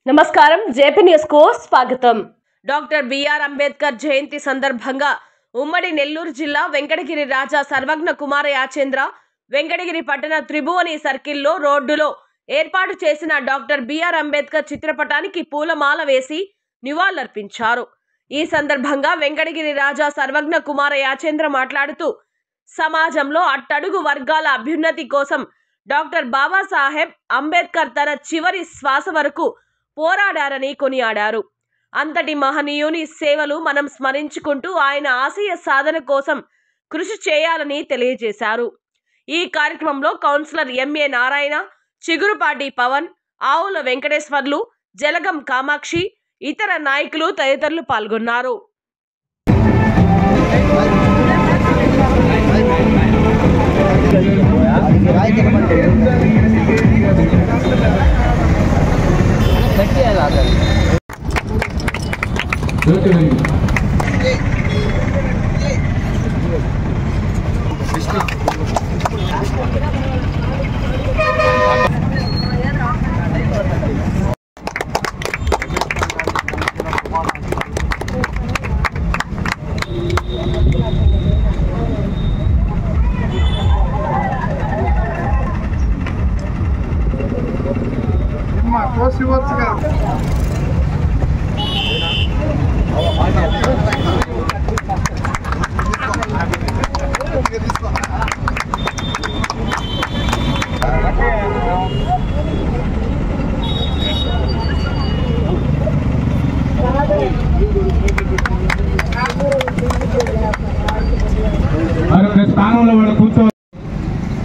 నమస్కారం JP news కు స్వాగతం। డాక్టర్ బిఆర్ అంబేద్కర్ జయంతి సందర్భంగా ఉమ్మడి నెల్లూరు జిల్లా వెంకటగిరి రాజా సర్వజ్ఞ కుమార యాచేంద్ర వెంకటగిరి పట్టణ త్రిభువని సర్కిల్లో రోడ్డులో ఏర్పాటు చేసిన డాక్టర్ బిఆర్ అంబేద్కర్ చిత్రపటానికి పూలమాల వేసి నివాళులర్పించారు। ఈ సందర్భంగా వెంకటగిరి రాజా సర్వజ్ఞ కుమార యాచేంద్ర మాట్లాడుతూ సమాజంలో అట్టడుగు వర్గాల అభ్యున్నతి కోసం డాక్టర్ బాబాసాహెబ్ అంబేద్కర్ తన చివరి శ్వాస వరకు పోరాడారని కొనియాడారు। అంతటి మహనీయుని సేవలు మనం స్మరించుకుంటూ ఆయన ఆశయ సాధన కోసం కృషి చేయాలని తెలియజేశారు। ఈ కార్యక్రమంలో కౌన్సిలర్ ఎంఏ నారాయణ, చిగురుపాటి పవన్, ఆవుల వెంకటేశ్వర్లు, జలగం కామాక్షి, ఇతర నాయకులు తదితరులు పాల్గొన్నారు।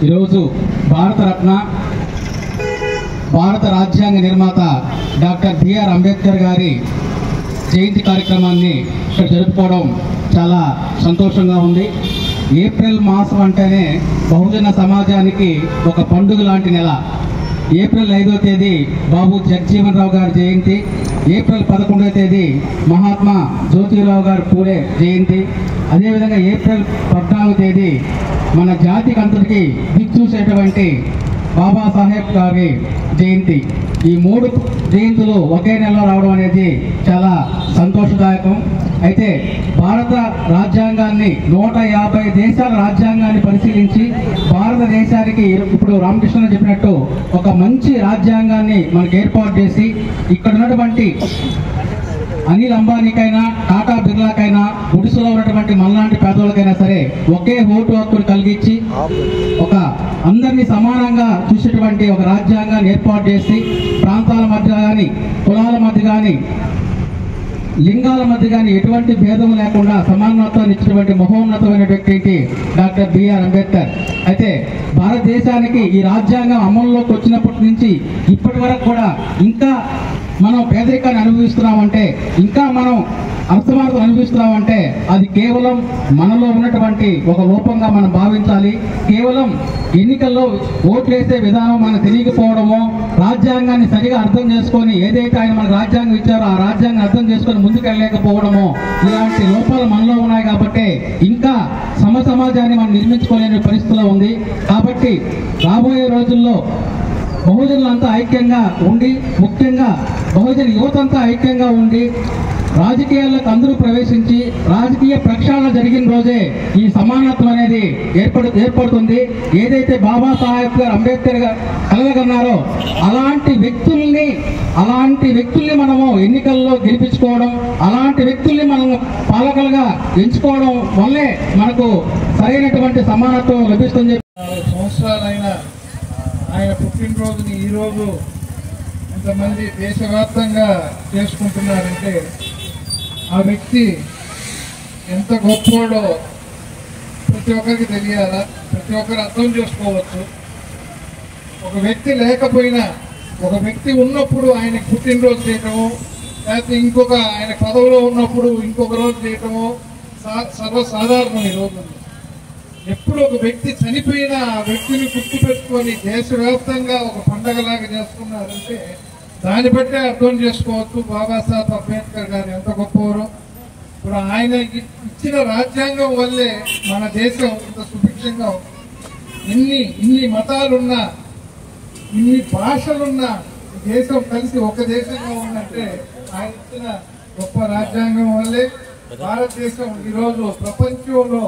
ఈరోజు భారతరత్న భారత రాజ్యాంగ నిర్మాత డాక్టర్ బిఆర్ అంబేద్కర్ గారి జయంతి కార్యక్రమాన్ని ఇక్కడ జరుపుకోవడం చాలా సంతోషంగా ఉంది। ఏప్రిల్ మాసం అంటేనే బహుజన సమాజానికి ఒక పండుగ లాంటి నెల। ఏప్రిల్ 5వ తేదీ బాబు జగజీవన్ రావు గారి జయంతి, ఏప్రిల్ 11వ తేదీ మహాత్మా జ్యోతిరావు గారి పూలే జయంతి, అదేవిధంగా ఏప్రిల్ 14వ తేదీ మన జాతికి అంతటికి దిక్చూసేటువంటి బాబాసాహెబ్ గారి జయంతి। ఈ 3 జయంతులు ఒకే నెలలో రావడం అనేది చాలా సంతోషదాయకం। అయితే భారత రాజ్యాంగాన్ని 150 దేశాల రాజ్యాంగాన్ని పరిశీలించి భారతదేశానికి ఇప్పుడు రామకృష్ణ చెప్పినట్టు ఒక మంచి రాజ్యాంగాన్ని మనకు ఏర్పాటు చేసి ఇక్కడ ఉన్నటువంటి అనిల్ అంబానీకైనా టాటా బిర్లాకైనా గుడిసెలో ఉన్నటువంటి మనలాంటి పేదవాళ్ళకైనా సరే ఒకే ఓటు హక్కును కలిగించి ఒక అందరినీ సమానంగా చూసేటువంటి ఒక రాజ్యాంగాన్ని ఏర్పాటు చేసి ప్రాంతాల మధ్య కానీ కులాల మధ్య కానీ లింగాల మధ్య కానీ ఎటువంటి భేదం లేకుండా సమానత్వాన్ని ఇచ్చినటువంటి మహోన్నతమైన వ్యక్తి డాక్టర్ బిఆర్ అంబేద్కర్। అయితే భారతదేశానికి ఈ రాజ్యాంగం అమల్లోకి వచ్చినప్పటి నుంచి ఇప్పటి వరకు కూడా ఇంకా మనం పేదరికాన్ని అనుభవిస్తున్నామంటే, ఇంకా మనం అసమానతలు అనుభవిస్తున్నామంటే అది కేవలం మనలో ఉన్నటువంటి ఒక లోపంగా మనం భావించాలి। కేవలం ఎన్నికల్లో ఓట్లు వేసే విధానం మనకు తెలియకపోవడమో, రాజ్యాంగాన్ని సరిగా అర్థం చేసుకొని ఏదైతే ఆయన మనకు రాజ్యాంగం ఇచ్చారో ఆ రాజ్యాంగం అర్థం చేసుకొని ముందుకెళ్ళలేకపోవడమో, ఇలాంటి లోపాలు మనలో ఉన్నాయి కాబట్టి ఇంకా సమాజాన్ని మనం నిర్మించుకోలేని పరిస్థితిలో ఉంది। కాబట్టి రాబోయే రోజుల్లో బహుజనులంతా ఐక్యంగా ఉండి, ముఖ్యంగా బహుజన యువతంతా ఐక్యంగా ఉండి రాజకీయాల్లోకి అందరూ ప్రవేశించి రాజకీయ ప్రక్షాళన జరిగిన రోజే ఈ సమానత్వం అనేది ఏర్పడుతుంది। ఏదైతే బాబాసాహెబ్ గారు అంబేద్కర్ గారు కలగన్నారో అలాంటి వ్యక్తుల్ని మనము ఎన్నికల్లో గెలిపించుకోవడం, అలాంటి వ్యక్తుల్ని మనం పాలకులుగా ఎంచుకోవడం వల్లే మనకు సరైనటువంటి సమానత్వం లభిస్తుంది। సంవత్సరాలైన ఆయన పుట్టినరోజుని ఈరోజు ఇంతమంది దేశవ్యాప్తంగా చేసుకుంటున్నారంటే ఆ వ్యక్తి ఎంత గొప్పోడో ప్రతి ఒక్కరికి తెలియాలా, ప్రతి ఒక్కరు అర్థం చేసుకోవచ్చు। ఒక వ్యక్తి లేకపోయినా ఒక వ్యక్తి ఉన్నప్పుడు ఆయనకు పుట్టినరోజు చేయటము, లేకపోతే ఇంకొక ఆయన పదవిలో ఉన్నప్పుడు ఇంకొక రోజు చేయటము సర్వసాధారణం ఈ రోజు। ఎప్పుడు ఒక వ్యక్తి చనిపోయినా ఆ వ్యక్తిని గుర్తుపెట్టుకొని దేశవ్యాప్తంగా ఒక పండగలాగా చేసుకున్నారంటే దాన్ని బట్టే అర్థం చేసుకోవచ్చు బాబాసాహెబ్ అంబేద్కర్ గారు ఎంత గొప్పవారో। ఇప్పుడు ఆయన ఇచ్చిన రాజ్యాంగం వల్లే మన దేశం ఇంత సుభిక్షంగా ఉంది। ఇన్ని మతాలున్నా, ఇన్ని భాషలున్నా దేశం కలిసి ఒక దేశంగా ఉందంటే ఆయన ఇచ్చిన గొప్ప రాజ్యాంగం వల్లే భారతదేశం ఈరోజు ప్రపంచంలో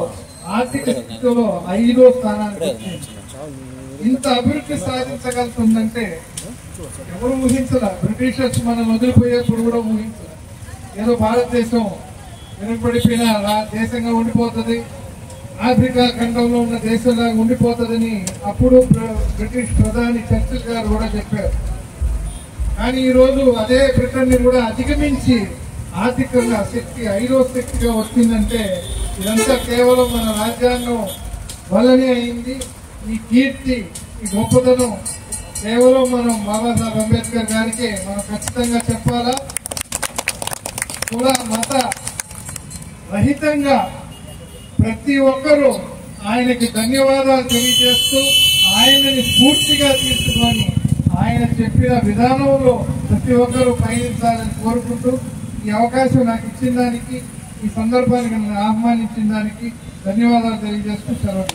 ఆర్థిక స్థితిలో 5వ స్థానానికి వచ్చింది. ఇంత అభివృద్ధి సాధించగలుగుతుందంటే ఎవరు ఊహించరా? బ్రిటిషర్స్ మనం వదిలిపోయేప్పుడు కూడా ఊహించరా? ఏదో భారతదేశం వెనుకబడిపోయిన దేశంగా ఉండిపోతుంది, ఆఫ్రికా ఖండంలో ఉన్న దేశంలాగా ఉండిపోతుందని అప్పుడు బ్రిటిష్ ప్రధాని చర్చిల్ గారు కూడా చెప్పారు. కానీ ఈరోజు అదే బ్రిటన్ ని కూడా అధిగమించి ఆర్థికంగా శక్తి 5వ శక్తిగా వచ్చిందంటే ఇదంతా కేవలం మన రాజ్యాంగం వల్లనే అయింది. ఈ కీర్తి, ఈ గొప్పతనం కేవలం మనం బాబాసాహెబ్ అంబేద్కర్ గారికి మనం ఖచ్చితంగా చెప్పాలా. కుల మత రహితంగా ప్రతి ఒక్కరూ ఆయనకి ధన్యవాదాలు తెలియజేస్తూ ఆయనని స్ఫూర్తిగా తీసుకొని ఆయన చెప్పిన విధానంలో ప్రతి ఒక్కరూ పయనించాలని కోరుకుంటూ ఈ అవకాశం నాకు ఇచ్చిన దానికి, ఈ సందర్భానికి నన్ను ఆహ్వానించిన దానికి ధన్యవాదాలు తెలియజేస్తూ సెలవు.